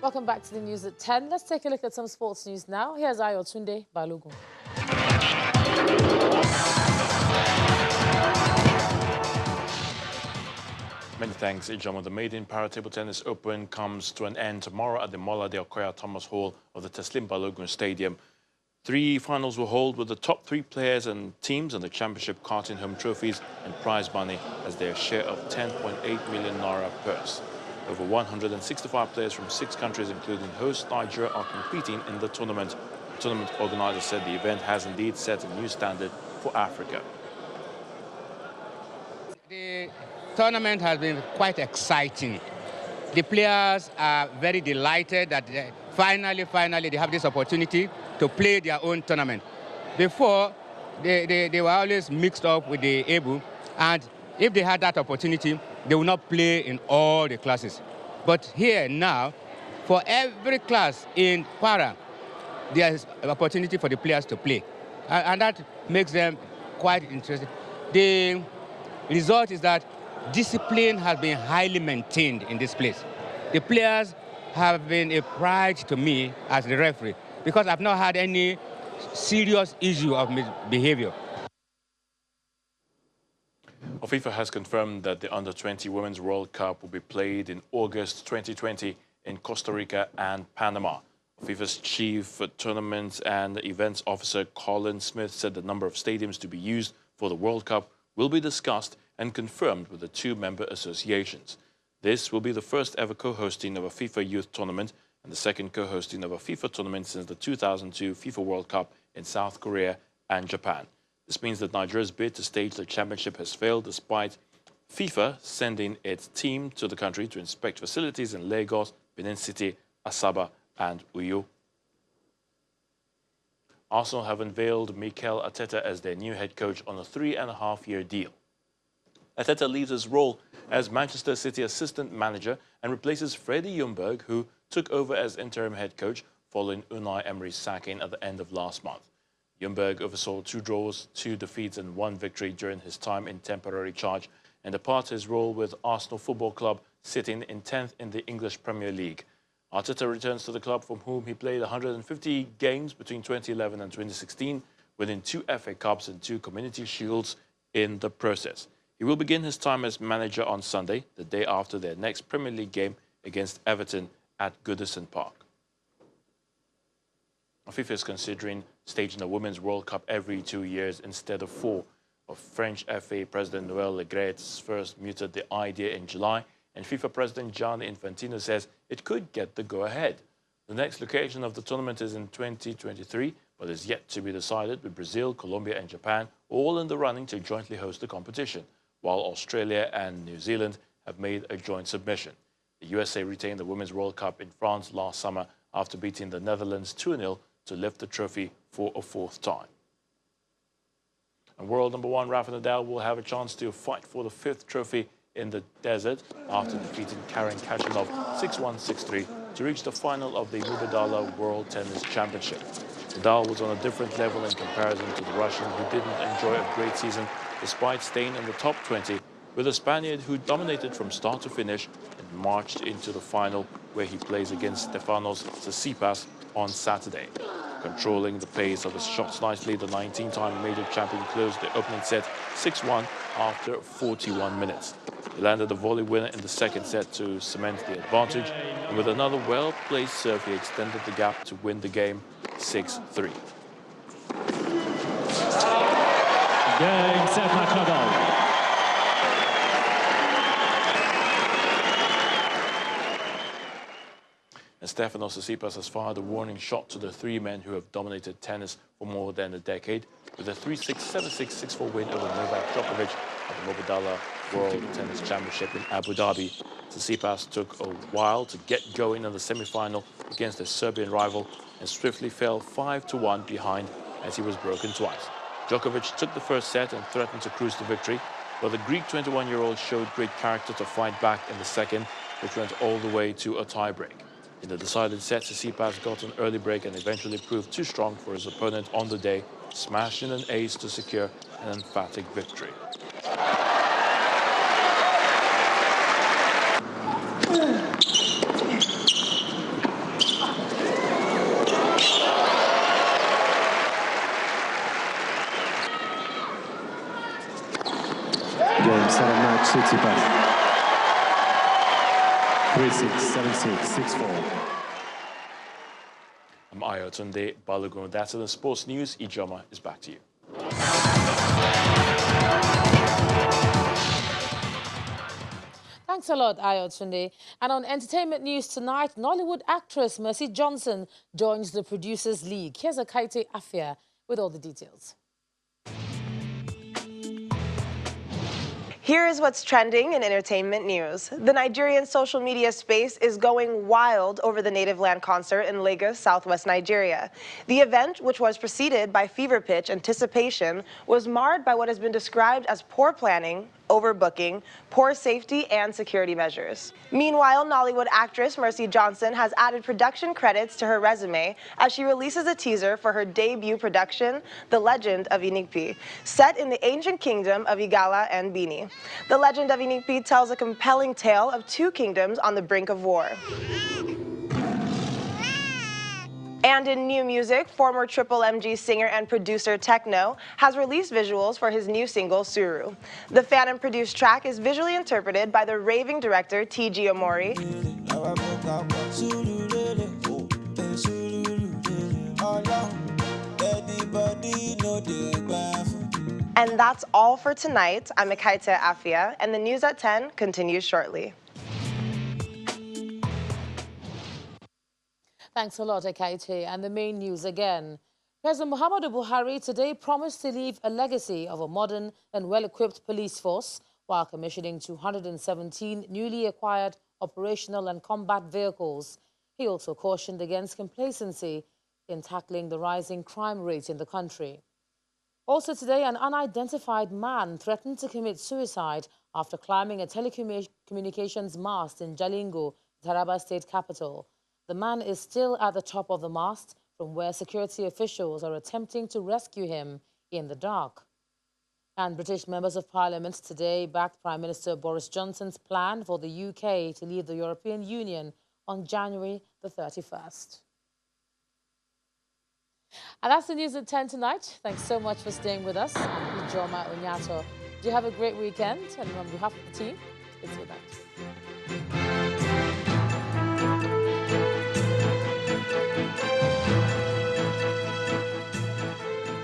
Welcome back to the news at 10. Let's take a look at some sports news now. Here's Ayotunde Balogun. Many thanks, Ijoma. The maiden para table tennis open comes to an end tomorrow at the Mola de Okoya Thomas Hall of the Teslim Balogun Stadium. 3 finals will hold with the top 3 players and teams in the championship carting home trophies and prize money as their share of 10.8 million naira purse. Over 165 players from 6 countries, including host Nigeria, are competing in the tournament. The tournament organizer said the event has indeed set a new standard for Africa. The tournament has been quite exciting. The players are very delighted that finally they have this opportunity to play their own tournament. Before, they were always mixed up with the ABU, and if they had that opportunity, they would not play in all the classes. But here now, for every class in para, there is an opportunity for the players to play. And that makes them quite interesting. The result is that discipline has been highly maintained in this place. The players have been a pride to me as the referee because I've not had any serious issue of misbehavior. FIFA has confirmed that the Under-20 Women's World Cup will be played in August 2020 in Costa Rica and Panama. FIFA's chief tournament and events officer Colin Smith said the number of stadiums to be used for the World Cup will be discussed and confirmed with the 2 member associations. This will be the first ever co-hosting of a FIFA youth tournament and the second co-hosting of a FIFA tournament since the 2002 FIFA World Cup in South Korea and Japan. This means that Nigeria's bid to stage the championship has failed despite FIFA sending its team to the country to inspect facilities in Lagos, Benin City, Asaba and Uyo. Arsenal have unveiled Mikel Arteta as their new head coach on a 3.5-year deal. Arteta leaves his role as Manchester City assistant manager and replaces Freddie Ljungberg, who took over as interim head coach following Unai Emery's sacking at the end of last month. Ljungberg oversaw 2 draws, 2 defeats and 1 victory during his time in temporary charge and departed his role with Arsenal Football Club, sitting in 10th in the English Premier League. Arteta returns to the club from whom he played 150 games between 2011 and 2016, winning 2 FA Cups and 2 Community Shields in the process. He will begin his time as manager on Sunday, the day after their next Premier League game against Everton at Goodison Park. FIFA is considering staging a Women's World Cup every 2 years instead of 4. French FA President Noël Le Graët first mooted the idea in July, and FIFA President Gianni Infantino says it could get the go-ahead. The next location of the tournament is in 2023, but is yet to be decided, with Brazil, Colombia and Japan all in the running to jointly host the competition, while Australia and New Zealand have made a joint submission. The USA retained the Women's World Cup in France last summer after beating the Netherlands 2-0 to lift the trophy for a 4th time. And world number 1 Rafa Nadal will have a chance to fight for the 5th trophy in the desert after defeating Karen Khachanov 6-1, 6-3 to reach the final of the Mubadala World Tennis Championship. Nadal was on a different level in comparison to the Russian, who didn't enjoy a great season despite staying in the top 20, with a Spaniard who dominated from start to finish and marched into the final, where he plays against Stefanos Tsitsipas on Saturday. Controlling the pace of his shots nicely, the 19-time major champion closed the opening set 6-1 after 41 minutes. He landed a volley winner in the 2nd set to cement the advantage, and with another well-placed serve, he extended the gap to win the game 6-3. Game, set, match, Nadal. And Stefanos Tsitsipas has fired a warning shot to the 3 men who have dominated tennis for more than a decade, with a 3-6, 7-6, 6-4 win over Novak Djokovic at the Mubadala World Tennis Championship in Abu Dhabi. Tsitsipas took a while to get going in the semi-final against his Serbian rival and swiftly fell 5-1 behind as he was broken twice. Djokovic took the 1st set and threatened to cruise to victory, but the Greek 21-year-old showed great character to fight back in the 2nd, which went all the way to a tie-break. In the decided set, Tsitsipas got an early break and eventually proved too strong for his opponent on the day, smashing an ace to secure an emphatic victory. 3-6, 7-6, 6-4. I'm Ayotunde Balogun. That's in the sports news. Ijoma is back to you. Thanks a lot, Ayotunde. And on entertainment news tonight, Nollywood actress Mercy Johnson joins the Producers League. Here's Akaite Afia with all the details. Here is what's trending in entertainment news. The Nigerian social media space is going wild over the Native Land concert in Lagos, southwest Nigeria. The event, which was preceded by fever pitch anticipation, was marred by what has been described as poor planning, overbooking, poor safety, and security measures. Meanwhile, Nollywood actress Mercy Johnson has added production credits to her resume as she releases a teaser for her debut production, The Legend of Inikpi, set in the ancient kingdom of Igala and Bini. The Legend of Inikpi tells a compelling tale of two kingdoms on the brink of war. And in new music, former Triple MG singer and producer Techno has released visuals for his new single, Suru. The fan-produced track is visually interpreted by the raving director T.G. Omori. And that's all for tonight. I'm Akaite Afia, and the news at 10 continues shortly. Thanks a lot, Akaite. And the main news again. President Muhammadu Buhari today promised to leave a legacy of a modern and well-equipped police force while commissioning 217 newly acquired operational and combat vehicles. He also cautioned against complacency in tackling the rising crime rate in the country. Also today, an unidentified man threatened to commit suicide after climbing a telecommunications mast in Jalingo, Taraba state capital. The man is still at the top of the mast, from where security officials are attempting to rescue him in the dark. And British members of parliament today backed Prime Minister Boris Johnson's plan for the UK to leave the European Union on January the 31st. And that's the news at 10 tonight. Thanks so much for staying with us. I'm Ijoma Onyato. Do you have a great weekend? And on behalf of the team, it's good night.